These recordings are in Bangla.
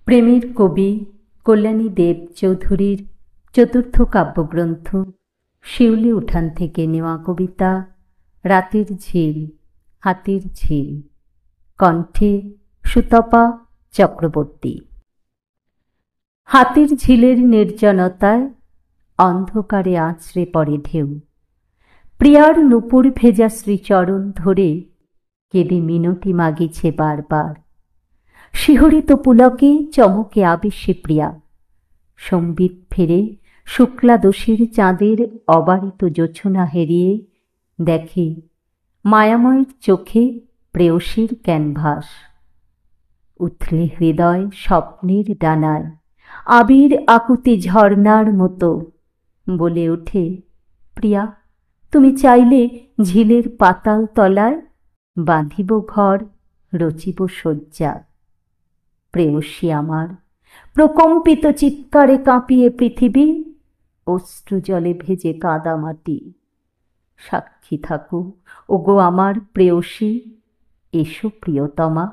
প্রেমের কবি কল্যাণী দেব চৌধুরীর চতুর্থ কাব্যগ্রন্থ শিউলি উঠান থেকে নেওয়া কবিতা রাতের ঝিল, হাতির ঝিল। কণ্ঠে সুতপা চক্রবর্তী। হাতির ঝিলের নির্জনতায় অন্ধকারে আছড়ে পড়ে ঢেউ। প্রিয়ার নূপুর ভেজা শ্রীচরণ ধরে কেঁদে মিনতি মাগিছে বারবার। শিহরিত পুলকে চমকে আবেশে প্রিয়া। সম্বিত ফেরে শুক্লাদশীর চাঁদের অবারিত জোছনা হেরিয়ে দেখে মায়াময়ের চোখে প্রেয়সীর ক্যানভাস। উথলে হৃদয় স্বপ্নের ডানায় আবির আকুতি ঝর্ণার মতো বলে ওঠে, প্রিয়া তুমি চাইলে ঝিলের পাতাল তলায় বাঁধিব ঘর, রচিব শয্যা। প্রেয়সী আমার প্রকম্পিত চিৎকারে কাঁপিয়ে পৃথিবী, অশ্রুজলে ভেজে কাদামাটি। সাক্ষী থাকো ওগো আমার প্রেয়সী, এসো প্রিয়তমা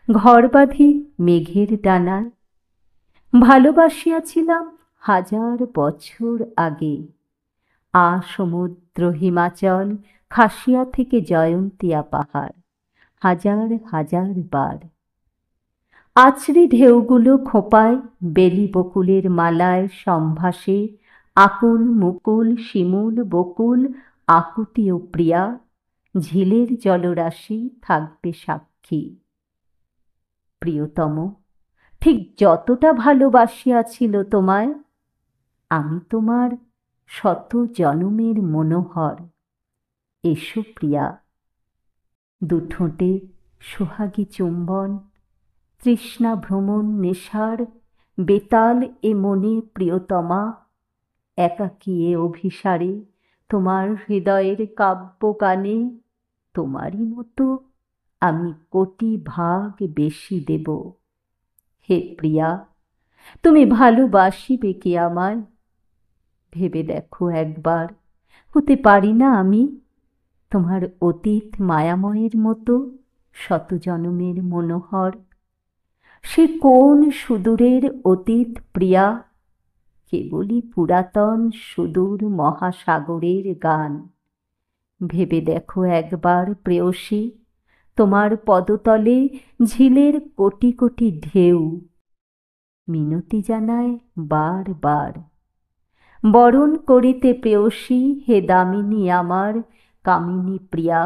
ঘর বাঁধি মেঘের ডানায়। ভালোবাসিয়াছিলাম হাজার বছর আগে, সমুদ্র হিমাচল খাসিয়া থেকে জয়ন্তিয়া পাহাড়, হাজার হাজার বার। আছড়ি ঢেউগুলো খোঁপায় বেলি বকুলের মালায় সম্ভাসে আকুল মুকুল শিমুল বকুল আকুতি ও প্রিয়া। ঝিলের জলরাশি থাকবে সাক্ষী। প্রিয়তম ঠিক যতটা ভালোবাসিয়াছিল তোমায়, আমি তোমার শত জনমের মনোহর। এসো প্রিয়া। দুঠোঁটে সোহাগী চুম্বন, তৃষ্ণা ভ্রমণ নেশার বেতাল এ মনে প্রিয়তমা। একাকী এ অভিসারে তোমার হৃদয়ের কাব্য গানে তোমারই মতো আমি কোটি ভাগ বেশি দেব। হে প্রিয়া তুমি ভালোবাসিবে কি আমায়? ভেবে দেখো একবার, হতে পারি না আমি তোমার অতীত মায়াময়ের মতো শত জনমের মনোহর? সে কোন সুদূরের অতীত প্রিয়া? কেবলই পুরাতন সুদূর মহাসাগরের গান। ভেবে দেখো একবার প্রেয়সী, তোমার পদতলে ঝিলের কোটি কোটি ঢেউ মিনতি জানায় বার বার। বরণ করিতে প্রেয়সী হে দামিনী আমার কামিনী প্রিয়া।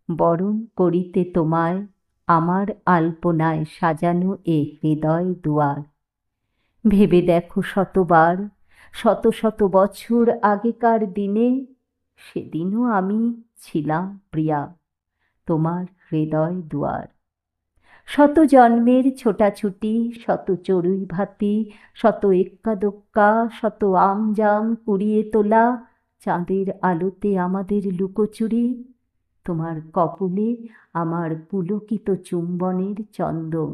বরণ করিতে তোমায় আমার আলপনায় সাজানো এ হৃদয় দুয়ার। ভেবে দেখো শতবার, শত শত বছর আগেকার দিনে, সেদিনও আমি ছিলাম প্রিয়া তোমার হৃদয় দুয়ার। শত জন্মের ছোটাছুটি, শত চড়ুই ভাতি, শত এক্কা দোক্কা, শত আমজাম কুড়িয়ে তোলা, চাঁদের আলোতে আমাদের লুকোচুরি। তোমার কপোলে আমার পুলকিত চুম্বনের চন্দন।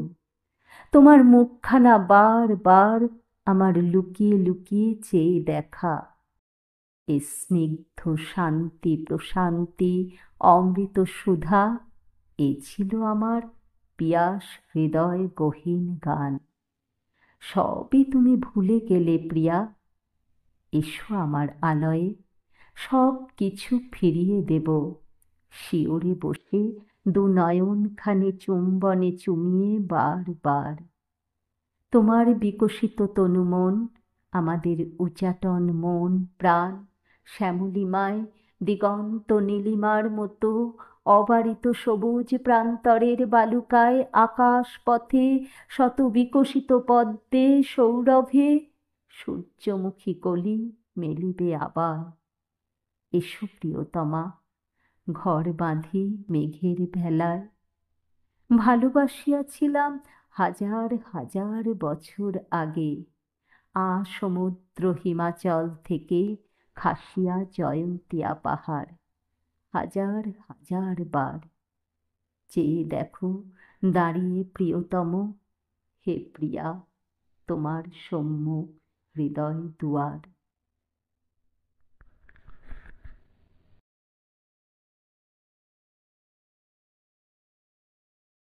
তোমার মুখখানা বার বার আমার লুকিয়ে লুকিয়ে চেয়ে দেখা। এ স্নিগ্ধ শান্তি প্রশান্তি অমৃত সুধা, এ ছিল আমার পিয়াস হৃদয় গহীন গান। সবই তুমি ভুলে গেলে প্রিয়া। এসো আমার আলয়ে, সব কিছু ফিরিয়ে দেব। শিওরে বসে দু নয়ন খানে চুম্বনে চুমিয়ে বার বার। তোমার বিকশিত তনুমন, আমাদের উচাটন মন প্রাণ শ্যামলিমায় দিগন্ত নীলিমার মতো অবারিত সবুজ প্রান্তরের বালুকায় আকাশ পথে শত বিকশিত পদ্মে সৌরভে সূর্যমুখী কলি মেলিবে আবার। এসো প্রিয়তমা ঘর বাঁধি মেঘের ভেলায়। ভালোবাসিয়াছিলাম হাজার হাজার বছর আগে, সমুদ্র হিমাচল থেকে খাসিয়া জয়ন্তিয়া পাহাড়, হাজার হাজার বার। চেয়ে দেখো দাঁড়িয়ে প্রিয়তম, হে প্রিয়া তোমার সম্মুখ হৃদয় দুয়ার।